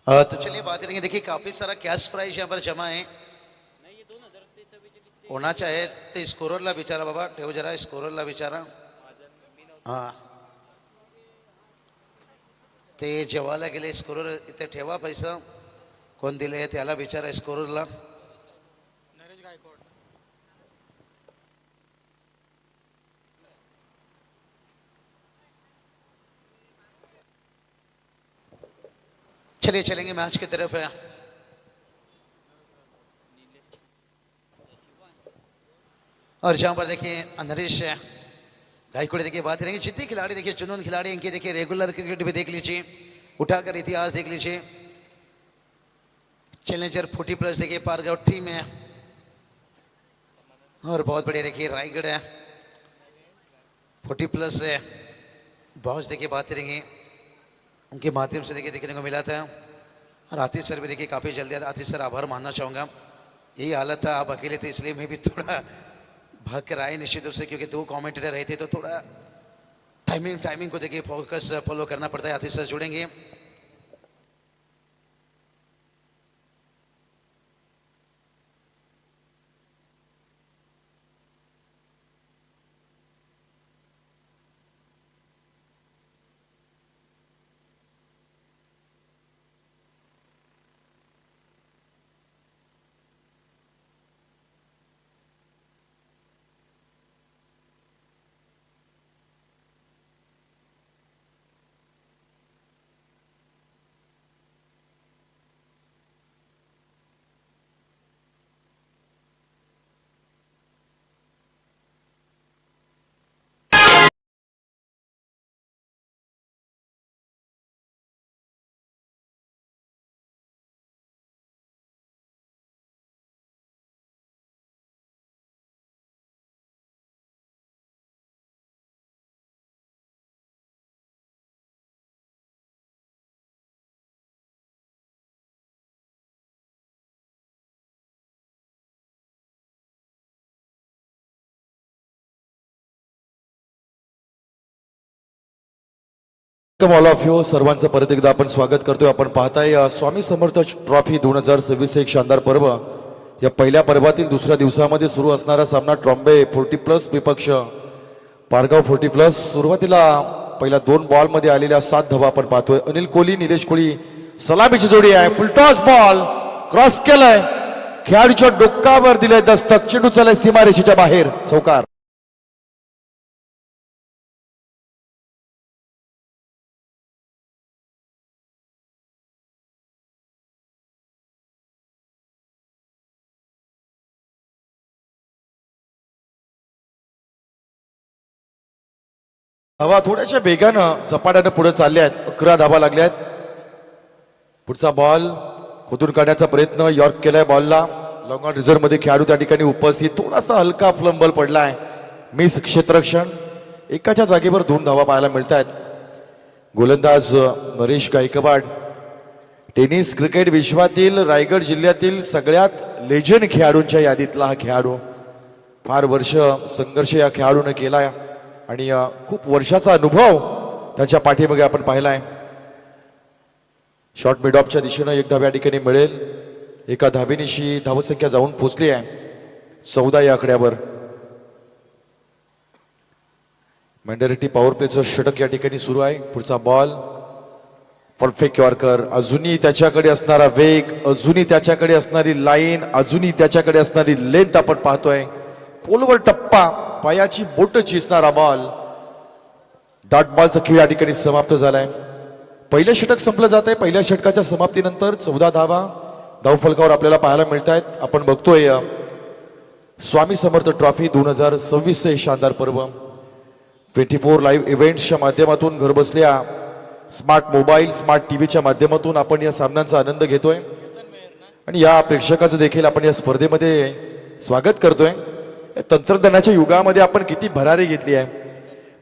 तो चलिए बात करेंगे। देखिए काफी सारा कैश प्राइज यहाँ पर जमा है। होना चाहे ते स्कोररला विचारा बाबा, ठेव जरा स्कोररला विचारा। हां ते जेवायला गेले, स्कोरर इथे ठेवा पैसा, कोण दिले त्याला विचारा स्कोररला। चलिए चलेंगे मैच की तरफ है। और जहां पर देखिए नरेश गायकवाड़ देखिए बात करेंगे। जितने खिलाड़ी देखिए जुनून खिलाड़ी इनके देखिए रेगुलर क्रिकेट भी देख लीजिए, उठाकर इतिहास देख लीजिए। चैलेंजर 40+ देखिए पारगौठी में, और बहुत बढ़िया देखिए रायगढ़ है 40+ है। बॉस देखिए बात करेंगे, उनके माध्यम से देखिए देखने को मिला था। और आतिश सर भी देखिए काफ़ी जल्दी आतिश सर आभार मानना चाहूँगा। यही हालत था, आप अकेले थे इसलिए मैं भी थोड़ा भाग कर आए निश्चित रूप से, क्योंकि 2 कमेंटेटर रहे थे तो थोड़ा टाइमिंग को देखिए फोकस फॉलो करना पड़ता है। आतिश सर जुड़ेंगे। ऑल ऑफ यू सर्वांचं परत एकदा आपण स्वागत करतोय। आपण पाहताय स्वामी समर्थ ट्रॉफी 2026 एक शानदार पर्व। या पहिल्या पर्वातील दुसऱ्या दिवसामध्ये सुरू असणारा सामना ट्रॉम्बे 40+ विपक्ष पारगाव 40+। सुरुवातीला पहिल्या 2 बॉलमध्ये आलेल्या 7 धावा आपण पाहतोय। अनिल कोहली निलेश कोहली सलामीची जोडी आहे। फुलटॉस बॉल क्रॉस केलाय, खेळाडूच्या डोक्यावर दिले दस्तक, चेंडू चाललाय सीमारेषेच्या बाहेर, चौकार। धावा थोड्याशा वेगानं झपाट्यानं पुढे चालल्या आहेत। 11 धावा लागल्या आहेत। पुढचा बॉल खोदून काढण्याचा प्रयत्न यॉर्क केलाय बॉलला। लॉंग ऑन रिझर्व्ह मध्ये खेळाडू त्या ठिकाणी उपस्थित, थोडासा हलका फ्लंबल पडलाय, मिस क्षेत्ररक्षण। एकाच्या जागेवर 2 धावा पाहायला मिळत आहेत। गोलंदाज नरेश गायकवाड टेनिस क्रिकेट विश्वातील रायगड जिल्ह्यातील सगळ्यात लेजंड खेळाडूंच्या यादीतला हा खेळाडू। फार वर्ष संघर्ष या खेळाडूने केलाय आणि खूप वर्षाचा अनुभव त्याच्या पाठीमागे आपण पाहिलाय। शॉर्ट मिड ऑफच्या दिशेने 1 धाव या ठिकाणी मिळेल। एका धावेनिशी धावसंख्या जाऊन पोहोचली आहे 14 या आकड्यावर। मॅन्डेटरी पॉवर प्लेचं षटक या ठिकाणी सुरू आहे। पुढचा बॉल परफेक्ट यॉर्कर। अजूनही त्याच्याकडे असणारा वेग, अजूनही त्याच्याकडे असणारी लाईन, अजूनही त्याच्याकडे असणारी लेंथ आपण पाहतोय। खोलवर टप्पा, पायाची बोट चिसणारा बॉल। डॉट बॉलचा खेळ या ठिकाणी समाप्त झालाय। पहिलं षटक संपलं जात आहे। पहिल्या षटकाच्या समाप्तीनंतर 14 धावा धावफलकावर आपल्याला पाहायला मिळत आहेत। आपण बघतोय स्वामी समर्थ ट्रॉफी 2026 हे शानदार पर्व। 24 लाईव्ह इव्हेंट्सच्या माध्यमातून घर बसल्या स्मार्ट मोबाईल, स्मार्ट टीव्हीच्या माध्यमातून आपण या सामन्यांचा आनंद घेतोय आणि या प्रेक्षकाचं देखील आपण या स्पर्धेमध्ये स्वागत करतोय। तंत्रज्ञानाच्या युगामध्ये आपण किती भरारी घेतली आहे।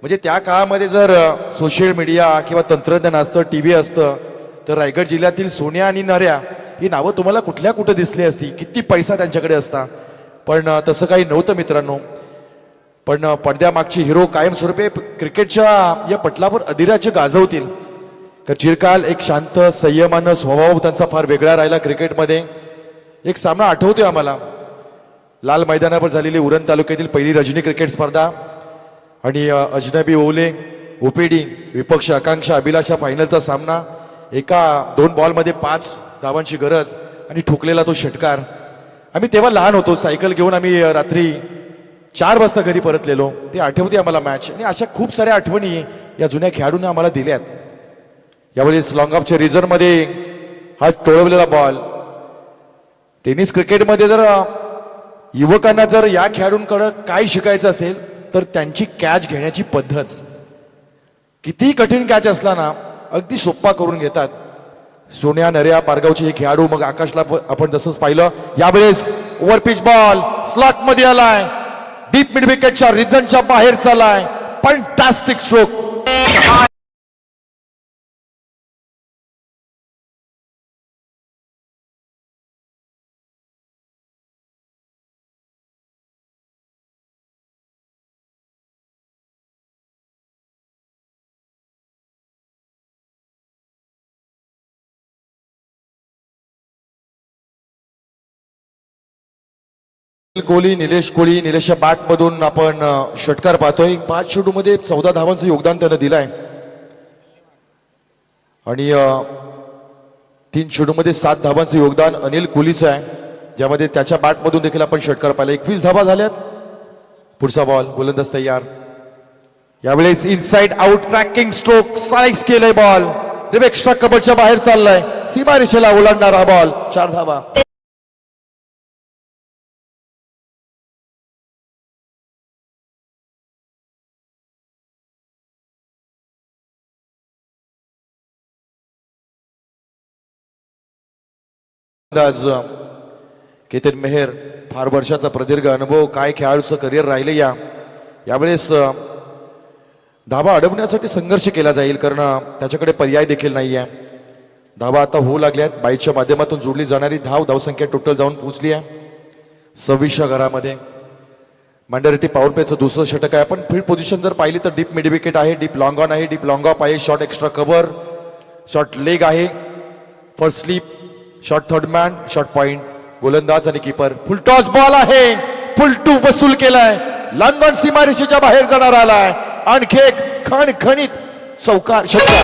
म्हणजे त्या काळामध्ये जर सोशल मीडिया किंवा तंत्रज्ञान असतं, टी व्ही असतं, तर रायगड जिल्ह्यातील सोन्या आणि नऱ्या ही नावं तुम्हाला कुठं दिसली असती, किती पैसा त्यांच्याकडे असता. पण तसं काही नव्हतं मित्रांनो. पण पडद्यामागचे हिरो कायमस्वरूपी क्रिकेटच्या या पटलावर अधिराज्य गाजवतील. तर चिरकाल एक शांत संयमानं स्वभाव त्यांचा फार वेगळा राहिला क्रिकेटमध्ये. एक सामना आठवतोय आम्हाला, लाल मैदानावर झालेली उरण तालुक्यातील पहिली रजनी क्रिकेट स्पर्धा आणि अजनबी ओले ओपीडी विपक्ष आकांक्षा अभिलाषा फायनलचा सामना. एका 2 बॉलमध्ये 5 धावांची गरज आणि ठोकलेला तो षटकार. आम्ही तेव्हा लहान होतो, सायकल घेऊन आम्ही रात्री 4 वाजता घरी परतलेलो. ते आठवते आम्हाला मॅच. आणि अशा खूप साऱ्या आठवणी या जुन्या खेळाडूंनी आम्हाला दिल्यात. यावेळेस लॉंग ऑफच्या रिझर्व्हमध्ये हा टोळवलेला बॉल. टेनिस क्रिकेटमध्ये जर युवकांना जर या खेळाडूंकडे काय शिकायचं असेल तर त्यांची कॅच घेण्याची पद्धत. किती कठीण कॅच असला ना अगदी सोप्पा करून घेतात. सोन्या नऱ्या पारगावचे हे खेळाडू. मग आकाशला आपण जसंच पाहिलं, यावेळेस ओव्हरपिच बॉल स्लॉट मध्ये आलाय, डीप मिड विकेटच्या रिजनच्या बाहेर चालाय. Fantastic stroke. कोहली, निलेश कोहली, निलेशच्या बॅट मधून आपण षटकार पाहतोय. 5 चेंडूमध्ये 14 धावांचं योगदान त्यानं दिलंय आणि 3 चेंडूमध्ये 7 धावांचं योगदान अनिल कोहलीचं आहे, ज्यामध्ये त्याच्या बॅट मधून देखील आपण षटकार पाहिला. 21 धावा झाल्यात. पुढचा बॉल, गोलंदाज तयार. यावेळेस inside out tracking stroke, slice केलंय बॉल, एक्स्ट्रा कबरच्या बाहेर चाललाय, सीमा रेषेला ओलांडणारा बॉल. 4 धावा. आज केतन मेहर, फार वर्षाचा प्रदीर्घ अनुभव, काय खेळाडूचं करिअर राहिले. यावेळेस धावा अडवण्यासाठी संघर्ष केला जाईल, कारण त्याच्याकडे पर्याय देखील नाही आहे. धावा आता होऊ लागल्यात. बाईच्या माध्यमातून जोडली जाणारी धावसंख्या टोटल जाऊन पोहोचली आहे 26 घरामध्ये. मांडरटी पॉवर प्लेचं दुसरं षटक आहे. आपण फील्ड पोझिशन जर पाहिली तर डीप मिड विकेट आहे, डीप लॉंग ऑन आहे, डीप लॉंग ऑफ आहे, short extra cover, short leg आहे, first slip, short third man, short point. गोलंदाज आणि कीपर. फुल टॉस बॉल आहे, फुल टू वसूल केलाय, लंगन सीमारेषेच्या बाहेर जाणार आलाय. आणखी एक खणखणीत चौकार षटकार.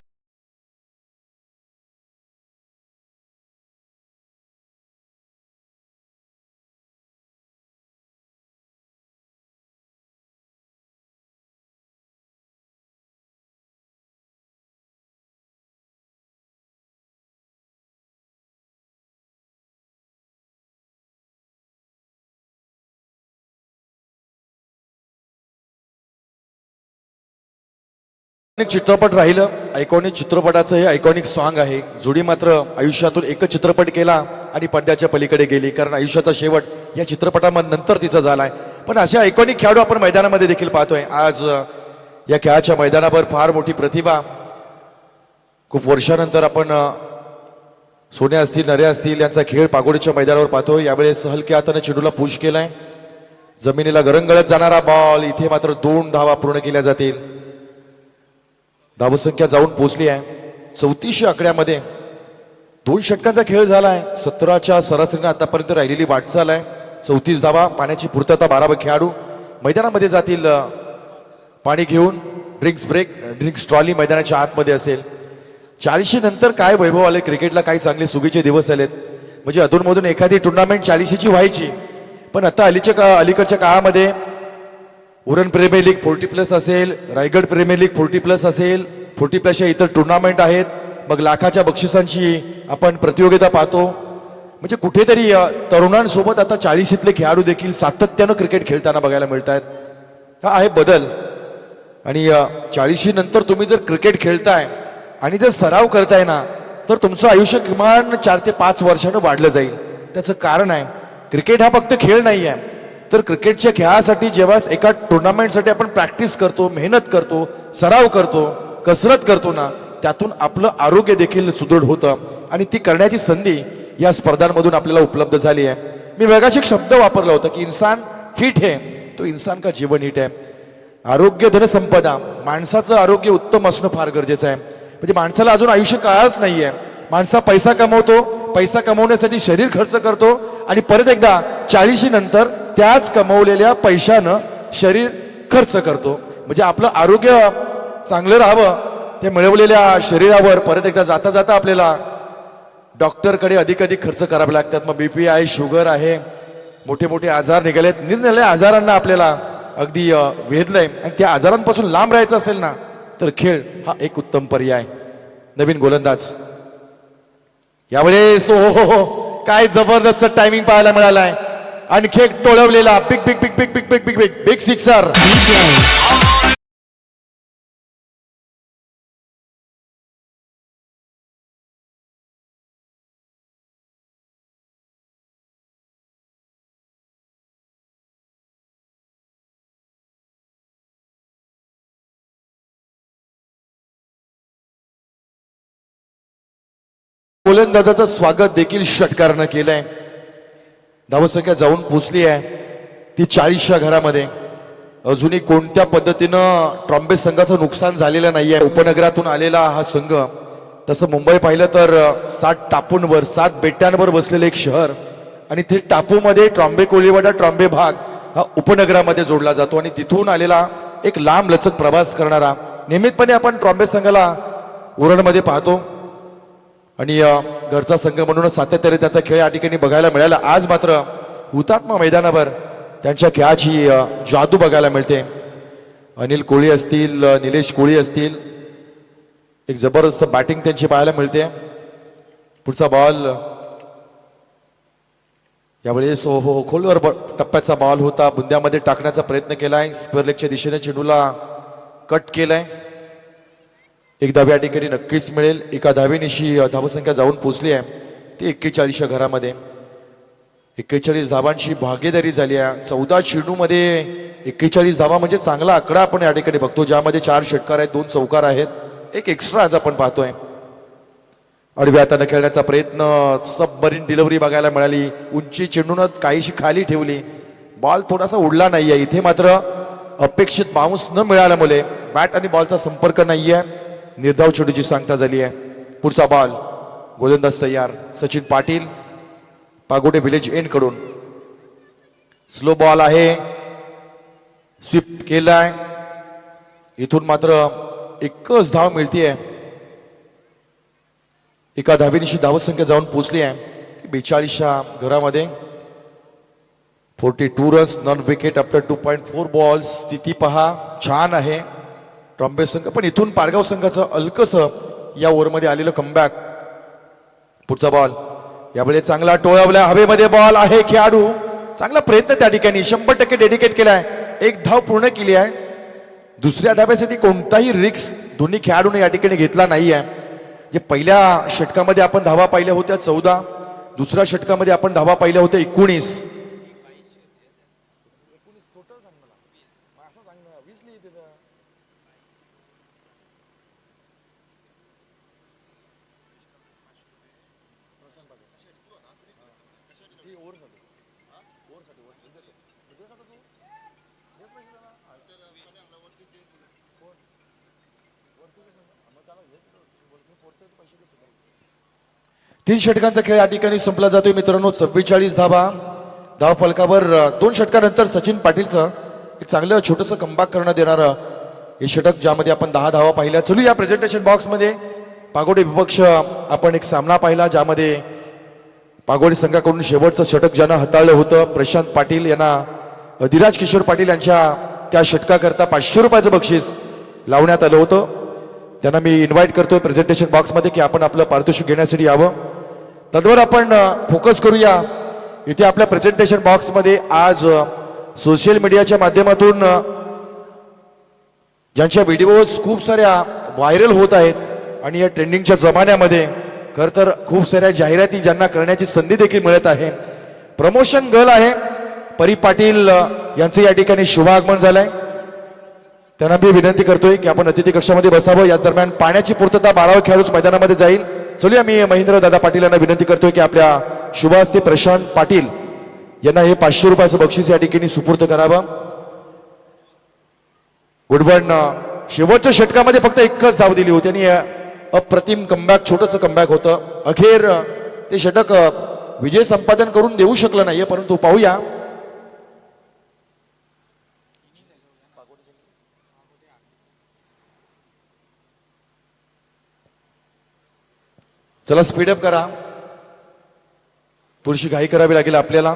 चित्रपट राहिलं. आयकॉनिक चित्रपटाचं हे आयकॉनिक सॉन्ग आहे. जोडी मात्र आयुष्यातून एकच चित्रपट केला आणि पडद्याच्या पलीकडे गेली, कारण आयुष्याचा शेवट या चित्रपटामध्ये नंतर तिचा झालाय. पण असे आयकॉनिक खेळाडू आपण मैदानामध्ये देखील पाहतोय. आज या खेळाच्या मैदानावर फार मोठी प्रतिभा. खूप वर्षानंतर आपण सोन्या असतील, नऱ्या असतील यांचा खेळ पागोडीच्या मैदानावर पाहतोय. यावेळेस हलक्या हाताने चेंडूला पुश केलाय. जमिनीला गरंगळत जाणारा बॉल. इथे मात्र 2 धावा पूर्ण केल्या जातील. धावसंख्या जाऊन पोहोचली आहे 34 आकड्यामध्ये. 2 षटकांचा खेळ झालाय. 17च्या सरासरीने आतापर्यंत राहिलेली वाटचाल आहे. 34 धावा. पाण्याची पूर्तता 12 खेळाडू मैदानामध्ये जातील पाणी घेऊन. ड्रिंक्स ट्रॉली मैदानाच्या आतमध्ये असेल. 40 नंतर काय वैभव आले क्रिकेटला, काही चांगले सुगीचे दिवस आलेत. म्हणजे अधूनमधून एखादी टुर्नामेंट 40ची व्हायची, पण आता अलीकडच्या काळामध्ये उरण प्रीमियर लीग 40+ असेल, रायगड प्रीमियर लीग 40+ असेल, 40+च्या इतर टुर्नामेंट आहेत. मग लाखाच्या बक्षिसांची आपण प्रतियोगिता पाहतो. म्हणजे कुठेतरी तरुणांसोबत आता 40तले खेळाडू देखील सातत्यानं क्रिकेट खेळताना बघायला मिळत आहेत. हा आहे बदल. आणि 40 नंतर तुम्ही जर क्रिकेट खेळताय आणि जर सराव करताय ना, तर तुमचं आयुष्य किमान 4 ते 5 वर्षानं वाढलं जाईल. त्याचं कारण आहे, क्रिकेट हा फक्त खेळ नाही आहे, तर क्रिकेटच्या खेळासाठी जेव्हा एका टुर्नामेंटसाठी आपण प्रॅक्टिस करतो, मेहनत करतो, सराव करतो, कसरत करतो ना, त्यातून आपलं आरोग्य देखील सुदृढ होतं आणि ती करण्याची संधी या स्पर्धांमधून आपल्याला उपलब्ध झाली आहे. मी वेगाशी एक शब्द वापरला होता की इंसान फिट है तो इंसान का जीवन हिट आहे. आरोग्य धनसंपदा, माणसाचं आरोग्य उत्तम असणं फार गरजेचं आहे. म्हणजे माणसाला अजून आयुष्य काळच नाहीये. माणसा पैसा कमवतो, पैसा कमवण्यासाठी शरीर खर्च करतो आणि परत एकदा 40 नंतर त्याच कमवलेल्या पैशानं शरीर खर्च करतो. म्हणजे आपलं आरोग्य चांगलं राहावं, ते मिळवलेल्या शरीरावर परत एकदा जाता जाता आपल्याला डॉक्टरकडे अधिक खर्च करावे लागतात. मग बीपी आहे, शुगर आहे, मोठे मोठे आजार निघालेत. निरनिराळ्या आजारांना आपल्याला अगदी वेधलंय आणि त्या आजारांपासून लांब राहायचं असेल ना, तर खेळ हा एक उत्तम पर्याय. नवीन गोलंदाज यावेळेस हो काय जबरदस्त टायमिंग पाहायला मिळालाय. आणखी एक टोळवलेला big big big big big big big big big sixer. गोलंदाजाचं स्वागत देखील षटकारानं केलंय. धावसंख्या जाऊन पोचली आहे ती 40च्या घरामध्ये. अजूनही कोणत्या पद्धतीनं ट्रॉम्बे संघाचं नुकसान झालेलं नाहीये. उपनगरातून आलेला हा संघ, तसं मुंबई पाहिलं तर 7 टापूंवर 7 बेटांवर बसलेलं एक शहर आणि ते टापूमध्ये ट्रॉम्बे कोळीवाडा, ट्रॉम्बे भाग हा उपनगरामध्ये जोडला जातो आणि तिथून आलेला एक लांब लचक प्रवास करणारा नियमितपणे आपण ट्रॉम्बे संघाला उरणमध्ये पाहतो आणि घरचा संघ म्हणूनच सातत्याने त्याचा खेळ या ठिकाणी बघायला मिळाला. आज मात्र हुतात्मा मैदानावर त्यांच्या खेळाची जादू बघायला मिळते. अनिल कोळी असतील, निलेश कोळी असतील, एक जबरदस्त बॅटिंग त्यांची पाहायला मिळते. पुढचा बॉल यावेळेस हो खोलवर टप्प्याचा बॉल होता, बुंद्यामध्ये टाकण्याचा प्रयत्न केलाय. स्क्वेअर लेगच्या दिशेने चेंडूला कट केलाय. एक धाव या ठिकाणी नक्कीच मिळेल. एका धावेनिशी धावसंख्या जाऊन पोचली आहे ती 41च्या घरामध्ये. 41 धावांची भागीदारी झाली आहे. 14 चेंडूमध्ये 41 धावा म्हणजे चांगला आकडा आपण या ठिकाणी बघतो, ज्यामध्ये 4 षटकार आहेत, 2 चौकार आहेत, एक एक्स्ट्रा आज आपण पाहतोय. आडव्या हाताने खेळण्याचा प्रयत्न, सबमरीन डिलिव्हरी बघायला मिळाली. उंची चेंडून काहीशी खाली ठेवली, बॉल थोडासा उडला नाहीये. इथे मात्र अपेक्षित बाउन्स न मिळाल्यामुळे बॅट आणि बॉलचा संपर्क नाहीये, निर्धाव चेंडूची सांगता झाली आहे. पुढचा बॉल, गोलंदाज तयार. सचिन पाटील पागोडे विलेज एंड कडून स्लो बॉल आहे, स्वीप केलाय. इथून मात्र एकच धाव मिळतीये. एका धावेनिशी धावसंख्या जाऊन पोचली आहे 42च्या घरामध्ये. 42 runs, non wicket after 2.4 balls. स्थिती पहा छान आहे ट्रॉम्बे संघ, पण इथून पारगाव संघाचं अलकस या ओव्हरमध्ये आलेलं कमबॅक. पुढचा बॉल यावेळेस चांगला टोळवला, हवेमध्ये बॉल आहे. खेळाडू चांगला प्रयत्न त्या ठिकाणी 100% डेडिकेट केलाय. एक धाव पूर्ण केली आहे. दुसऱ्या धाव्यासाठी कोणताही रिस्क दोन्ही खेळाडूने या ठिकाणी घेतला नाही आहे. जे पहिल्या षटकामध्ये आपण धावा पाहिल्या होत्या 14, दुसऱ्या षटकामध्ये आपण धावा पाहिल्या होत्या 19. तीन षटकांचा खेळ या ठिकाणी संपला जातोय मित्रांनो. 44 धावा धाव फलकावर. 2 षटकानंतर सचिन पाटीलचं एक चांगलं छोटंसं कमबॅक करण्यात येणारं हे षटक, ज्यामध्ये आपण 10 धावा पाहिल्या. चलू या प्रेझेंटेशन बॉक्समध्ये पागोडे विपक्ष आपण एक सामना पाहिला, ज्यामध्ये पागोडे संघाकडून शेवटचं षटक ज्यानं हाताळलं होतं प्रशांत पाटील यांना धीराज किशोर पाटील यांच्या त्या षटकाकरता 500 रुपयाचं बक्षीस लावण्यात आलं होतं. त्यांना मी इन्व्हाइट करतोय प्रेझेंटेशन बॉक्समध्ये की आपण आपलं पारितोषिक घेण्यासाठी यावं. तद्वर आपण फोकस करूया. इथे आपल्या प्रेझेंटेशन बॉक्समध्ये आज सोशल मीडियाच्या माध्यमातून ज्यांच्या व्हिडिओज खूप साऱ्या व्हायरल होत आहेत आणि या ट्रेंडिंगच्या जमान्यामध्ये खरं तर खूप साऱ्या जाहिराती ज्यांना करण्याची संधी देखील मिळत आहे. प्रमोशन गर्ल आहे, परी पाटील यांचं या ठिकाणी शुभागमन झालंय. त्यांना मी विनंती करतोय की आपण अतिथी कक्षामध्ये बसावं. याच दरम्यान पाण्याची पूर्तता 12 खेळाडूच मैदानामध्ये जाईल. चलूया, मी महेंद्र दादा पाटील यांना विनंती करतोय की आपल्या शुभ हस्ते प्रशांत पाटील यांना हे 500 रुपयाचं बक्षीस या ठिकाणी सुपूर्द करावं. गुडवन शेवटच्या षटकामध्ये फक्त एकच धाव दिली होती आणि अप्रतिम कमबॅक, छोटंसं कमबॅक होतं. अखेर ते षटक विजय संपादन करून देऊ शकलं नाहीये, परंतु पाहूया. चला स्पीडअप करा, थोडीशी घाई करावी लागेल आपल्याला.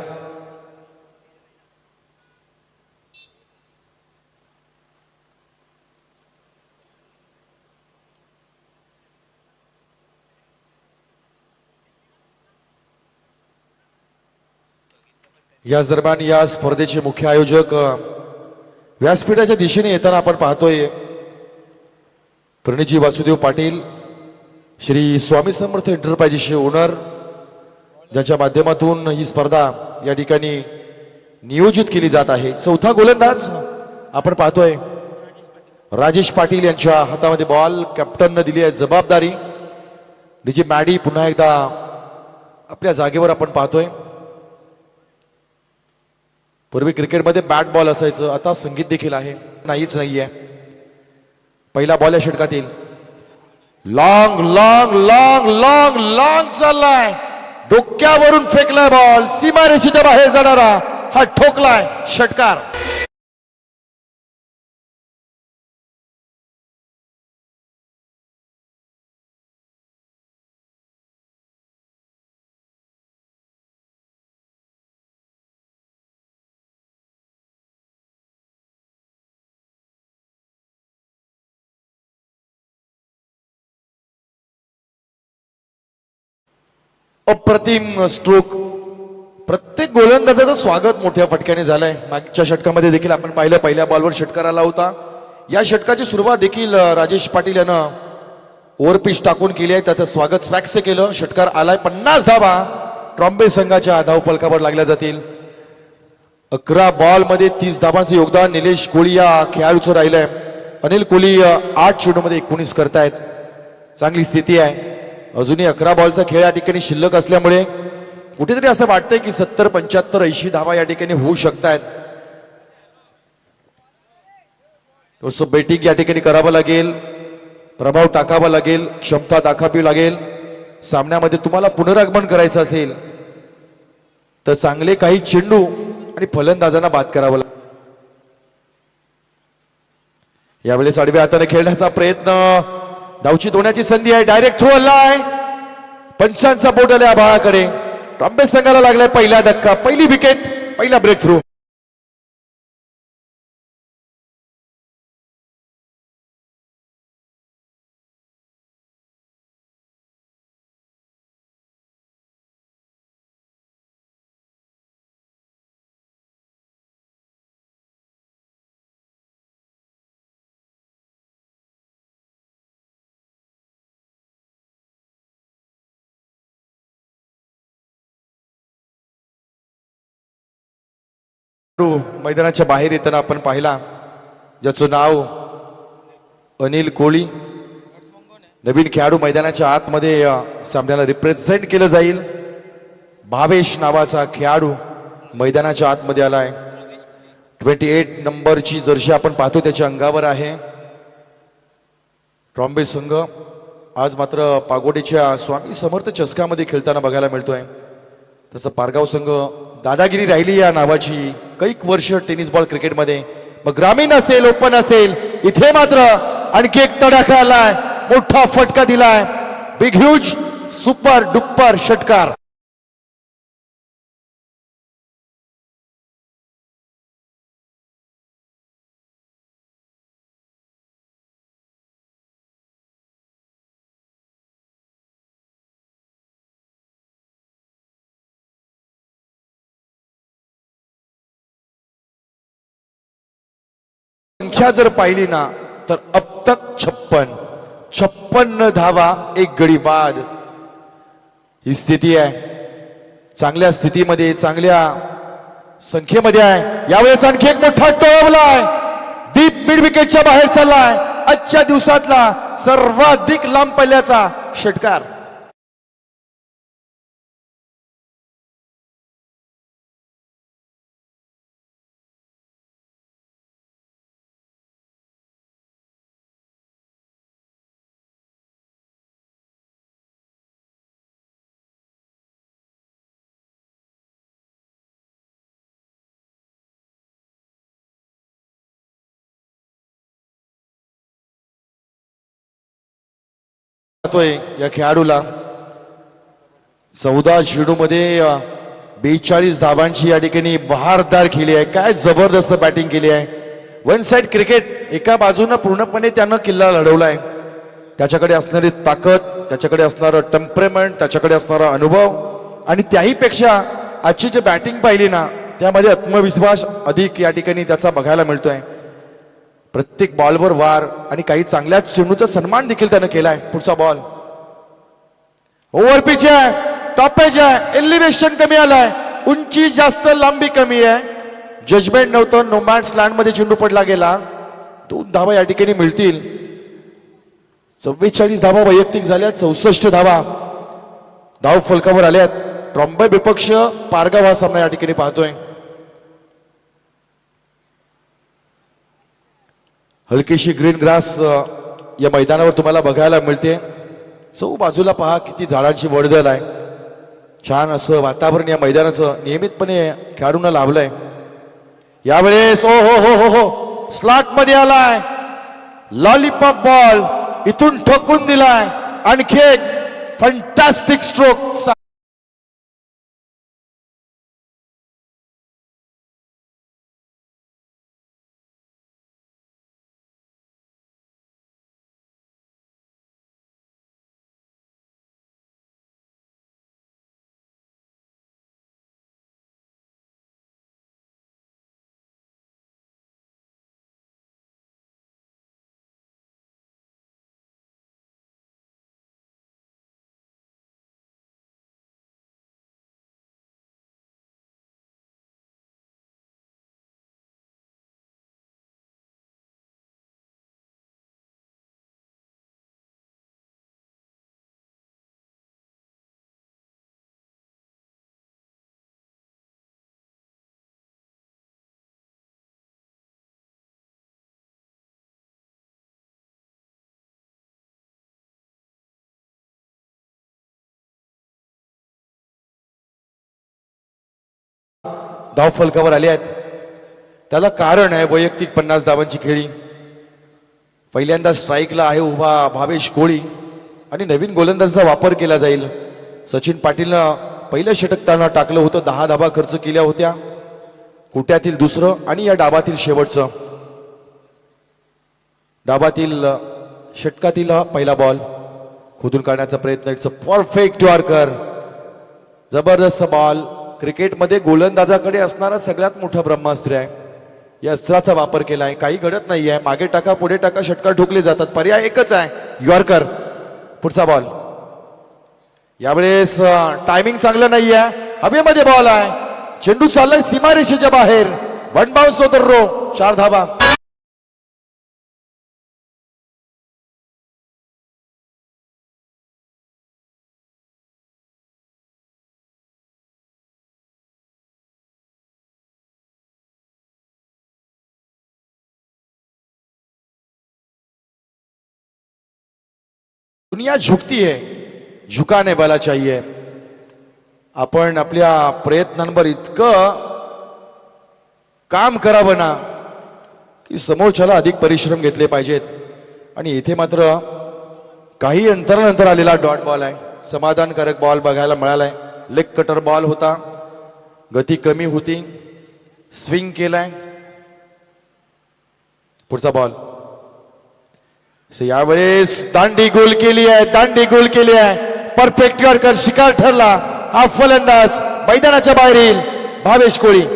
याच दरम्यान या स्पर्धेचे मुख्य आयोजक व्यासपीठाच्या दिशेने येताना आपण पाहतोय प्रणितजी वासुदेव पाटील, श्री स्वामी समर्थ एंटरप्राइजेसचे ओनर, ज्यांच्या माध्यमातून ही स्पर्धा या ठिकाणी नियोजित केली जात आहे. चौथा गोलंदाज आपण पाहतोय राजेश पाटील यांच्या हातामध्ये बॉल. कॅप्टननं दिली आहे जबाबदारी. डीजे मॅडी पुन्हा एकदा आपल्या जागेवर आपण पाहतोय. पूर्वी क्रिकेटमध्ये बॅट बॉल असायचं, आता संगीत देखील आहे. नाहीच नाहीये. पहिला बॉल या षटकातील long long long long long चाललाय, डोक्यावरून फेकलाय बॉल, सीमारेषेच्या बाहेर जाणारा हा ठोकलाय षटकार. अप्रतिम स्ट्रोक. प्रत्येक गोलंदाजाचं स्वागत मोठ्या फटक्याने झालंय. मागच्या षटकामध्ये देखील आपण पाहिलं, पहिल्या बॉलवर षटकार आला होता. या षटकाची सुरुवात देखील राजेश पाटील यानं ओव्हरपिच टाकून केली आहे. त्याचं स्वागत स्वॅक्स केलं. षटकार आलाय. 50 धावा ट्रॉम्बे संघाच्या धावफलकावर लागल्या जातील. 11 बॉलमध्ये 30 धावांचं योगदान निलेश कोळी या खेळाडूचं राहिलंय. अनिल कोहली 8 चेंडूमध्ये 19 करतायत. चांगली स्थिती आहे. अजूनही 11 बॉलचा खेळ या ठिकाणी शिल्लक असल्यामुळे कुठेतरी असं वाटतंय की 70, 75, 80 धावा या ठिकाणी होऊ शकतायत. थोडंसं बेटिंग या ठिकाणी करावं लागेल, प्रभाव टाकावा लागेल, क्षमता दाखवावी लागेल. सामन्यामध्ये तुम्हाला पुनरागमन करायचं असेल तर चांगले काही चेंडू आणि फलंदाजांना बाद करावं लागेल. यावेळेस आडव्या हाताने खेळण्याचा प्रयत्न, धावची होण्याची संधी आहे. डायरेक्ट थ्रो आलाय. पंचांचा बोट आल्या भाळाकडे. ट्रॉम्बे संघाला लागलाय पहिला धक्का, पहिली विकेट, पहिला ब्रेक थ्रू. मैदानाच्या बाहेर येताना आपण पाहिला, ज्याचं नाव अनिल कोहली. नवीन खेळाडू मैदानाच्या आतमध्ये सामन्याला रिप्रेझेंट केलं जाईल. भावेश नावाचा खेळाडू मैदानाच्या आतमध्ये आलाय. 28 नंबरची जर्सी आपण पाहतो त्याच्या अंगावर आहे. ट्रॉम्बे संघ आज मात्र पागोडीच्या स्वामी समर्थ चषकामध्ये खेळताना बघायला मिळतोय. तसं पारगाव संघ दादागिरी राहिली या नावाची कैक वर्ष टेनिस बॉल क्रिकेटमध्ये. मग ग्रामीण असेल, ओपन असेल, इथे मात्र आणखी एक तडाखा आलाय, मोठा फटका दिलाय. बिग ह्यूज सुपर डुप्पर षटकार. संख्या जर पाहिली ना तर अब तक 56 धावा, एक गडी बाद ही स्थिती आहे. चांगल्या स्थितीमध्ये, चांगल्या संख्येमध्ये आहे. यावेळेस आणखी एक मोठा टोळवलाय, डीप मिड विकेटच्या बाहेर चाललाय. आजच्या दिवसातला सर्वाधिक लांब पल्ल्याचा षटकार. या खेळाडूला 14 चेंडूमध्ये 42 धावांची या ठिकाणी बहारदार खेळी आहे. काय जबरदस्त बॅटिंग केली आहे. वन साइड क्रिकेट, एका बाजूनं पूर्णपणे त्यानं किल्ला लढवलाय. त्याच्याकडे असणारी ताकद, त्याच्याकडे असणारं टेम्परेमेंट, त्याच्याकडे असणारा अनुभव आणि त्याही पेक्षा आजची जी बॅटिंग पाहिली ना, त्यामध्ये आत्मविश्वास अधिक या ठिकाणी त्याचा बघायला मिळतोय. प्रत्येक बॉलवर वार आणि काही चांगल्याच चेंडूचा सन्मान देखील त्यानं केलाय. पुढचा बॉल ओव्हर पिच आहे, टॉप एज आहे, एलिव्हेशन कमी आलाय, उंची जास्त, लांबी कमी आहे. जजमेंट नव्हतं, नो मॅन्स लँड मध्ये चेंडू पडला गेला. 2 धावा या ठिकाणी मिळतील. 44 धावा वैयक्तिक झाल्या, 64 धावा धाव फलकावर आल्यात. ट्रॉम्बे विपक्ष पारगाव हा सामना या ठिकाणी पाहतोय. हलकीशी ग्रीन ग्रास या मैदानावर तुम्हाला बघायला मिळते. चौ बाजूला पहा किती झाडांची वर्दळ आहे. छान असं वातावरण या मैदानाचं नियमितपणे खेळाडूंना लाभलंय. यावेळेस ओ हो हो हो हो स्लॉट मध्ये आलाय, लॉलीपॉप बॉल इथून ठोकून दिलाय. आणखी एक फंटास्टिक स्ट्रोक. धाव फलकावर आले आहेत. त्याला कारण आहे वैयक्तिक 50 धावांची खेळी. पहिल्यांदा स्ट्राईकला आहे उभा भावेश कोळी आणि नवीन गोलंदाजाचा वापर केला जाईल. सचिन पाटीलनं पहिलं षटक त्यांना टाकलं होतं. 10 धावा खर्च केल्या होत्या. कोट्यातील दुसरं आणि या डाबातील शेवटचं. डाबातील षटकातील पहिला बॉल खोदून काढण्याचा प्रयत्न. It's a perfect yorker. जबरदस्त बॉल. क्रिकेटमध्ये गोलंदाजाकडे असणारा सगळ्यात मोठा ब्रह्मास्त्र आहे. या अस्त्राचा वापर केलाय. काही घडत नाहीये. मागे टाका, पुढे टाका, षटकार ठोकले जातात. पर्याय एकच आहे, यॉर्कर. पुढचा बॉल. यावेळेस टायमिंग चांगलं नाहीये. हवेमध्ये बॉल आहे. चेंडू चाललाय सीमारेषेच्या बाहेर. 1 बाउन्स होतो रो. 4 धावा. दुनिया झुकती है, झुकाने वाला चाहिए. आपण आपल्या प्रयत्नांवर इतकं काम करावं ना की समोरच्याला अधिक परिश्रम घेतले पाहिजेत. आणि इथे मात्र काही अंतरानंतर आलेला डॉट बॉल आहे. समाधानकारक बॉल बघायला मिळालाय. लेग कटर बॉल होता. गती कमी होती. स्विंग केलाय. पुढचा बॉल. यावेळेस दांडी गोल केली आहे. दांडी गोल केली आहे. परफेक्ट यॉर्कर शिकार ठरला. हा फलंदाज मैदानाच्या बाहेर येईल. भावेश कोळी.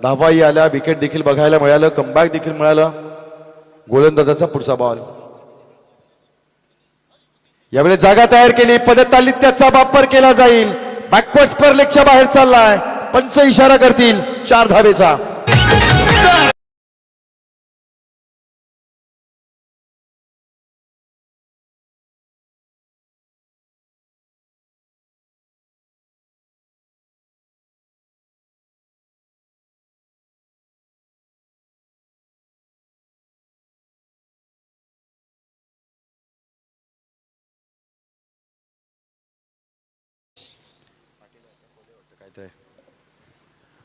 धावाही आल्या, विकेट देखील बघायला मिळालं, कमबॅक देखील मिळालं. गोलंदाजाचा पुढचा बॉल. यावेळी जागा तयार केली, पदतालित्याचा वापर केला जाईल. बॅकवर्ड स्क्वेअर लेगच्या बाहेर चाललाय. पंच इशारा करतील 4 धावेचा.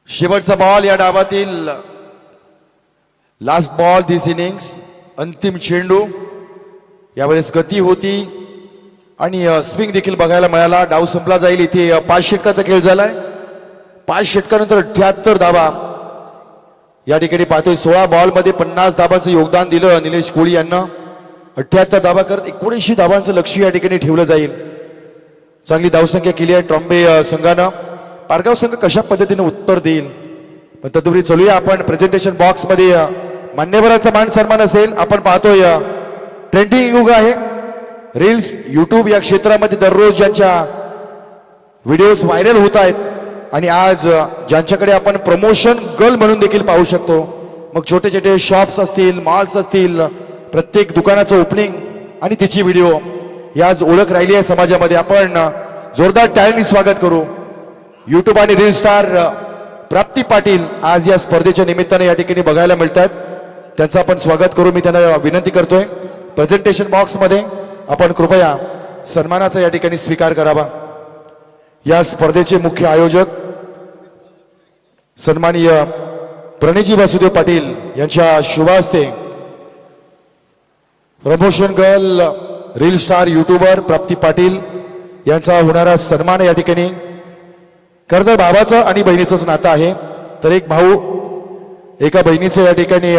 शेवटचा बॉल या डावातील. लास्ट बॉल दिस इनिंग्स. अंतिम चेंडू. यावेळेस गती होती आणि स्विंग देखील बघायला मिळाला. डाव संपला जाईल. इथे 5 षटकाचा खेळ झालाय. 5 षटकानंतर 78 धावा या ठिकाणी पाहतोय. 16 बॉल मध्ये 50 धावांचं योगदान दिलं निलेश कोळी यांना. 78 धावा करत 19 धावांचं लक्ष या ठिकाणी ठेवलं जाईल. चांगली धावसंख्या केली आहे ट्रॉम्बे संघानं. पारगाव संघ कशा पद्धतीने उत्तर देईल पण तदुपरी चलूया आपण प्रेझेंटेशन बॉक्स मध्ये. मान्यवरांचा मान सन्मान असेल. आपण पाहतोय ट्रेंडिंग युग आहे. रील्स युट्यूब या क्षेत्रामध्ये दररोज ज्यांच्या व्हिडिओज व्हायरल होत आहेत आणि आज ज्यांच्याकडे आपण प्रमोशन गर्ल म्हणून देखील पाहू शकतो. मग छोटे छोटे शॉप्स असतील, मॉल्स असतील, प्रत्येक दुकानाचं ओपनिंग आणि तिची व्हिडिओ ही आज ओळख राहिली आहे समाजामध्ये. आपण जोरदार टाळ्यांनी स्वागत करू. युट्यूब आणि रील स्टार प्राप्ती पाटील आज या स्पर्धेच्या निमित्ताने या ठिकाणी बघायला मिळतात. त्यांचं आपण स्वागत करू. मी त्यांना विनंती करतोय प्रेझेंटेशन बॉक्स मध्ये आपण कृपया सन्मानाचा या ठिकाणी स्वीकार करावा. या स्पर्धेचे मुख्य आयोजक सन्माननीय प्रणयजी वासुदेव पाटील यांच्या शुभ हस्ते promotion girl reel star YouTuber प्राप्ती पाटील यांचा होणारा सन्मान या ठिकाणी. खरं तर भावाचं आणि बहिणीचंच नातं आहे. तर एक भाऊ एका बहिणीचं या ठिकाणी